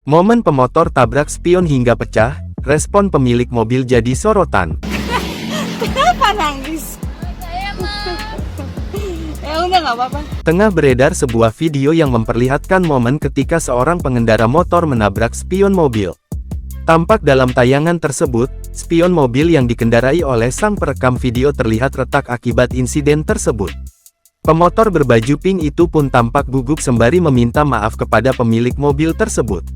Momen pemotor tabrak spion hingga pecah, respon pemilik mobil jadi sorotan. Kenapa nangis? Ya udah nggak apa-apa. Tengah beredar sebuah video yang memperlihatkan momen ketika seorang pengendara motor menabrak spion mobil. Tampak dalam tayangan tersebut, spion mobil yang dikendarai oleh sang perekam video terlihat retak akibat insiden tersebut. Pemotor berbaju pink itu pun tampak gugup sembari meminta maaf kepada pemilik mobil tersebut.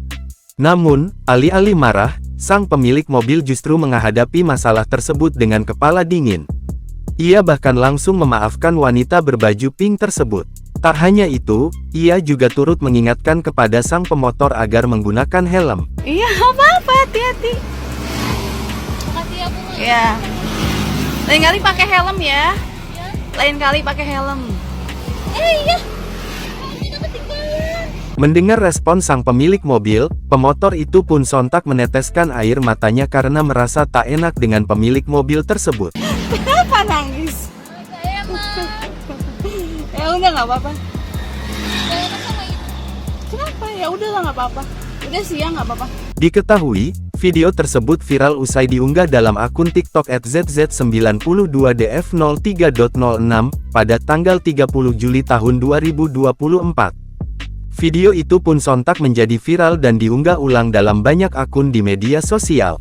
Namun, alih-alih marah, sang pemilik mobil justru menghadapi masalah tersebut dengan kepala dingin. Ia bahkan langsung memaafkan wanita berbaju pink tersebut. Tak hanya itu, ia juga turut mengingatkan kepada sang pemotor agar menggunakan helm. Iya, apa-apa, hati-hati. Makasih ya, Bunga. Ya. Lain kali pakai helm ya. Lain kali pakai helm. Iya. Kita ketinggalan. Mendengar respon sang pemilik mobil, pemotor itu pun sontak meneteskan air matanya karena merasa tak enak dengan pemilik mobil tersebut. Kenapa nangis? Saya mah. Ya udah nggak apa-apa. Gak enak sama itu. Kenapa? Ya udahlah nggak apa-apa. Udah siang nggak apa-apa. Diketahui, video tersebut viral usai diunggah dalam akun TikTok @zz92df03.06 pada tanggal 30 Juli tahun 2024. Video itu pun sontak menjadi viral dan diunggah ulang dalam banyak akun di media sosial.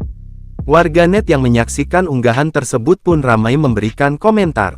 Warganet yang menyaksikan unggahan tersebut pun ramai memberikan komentar.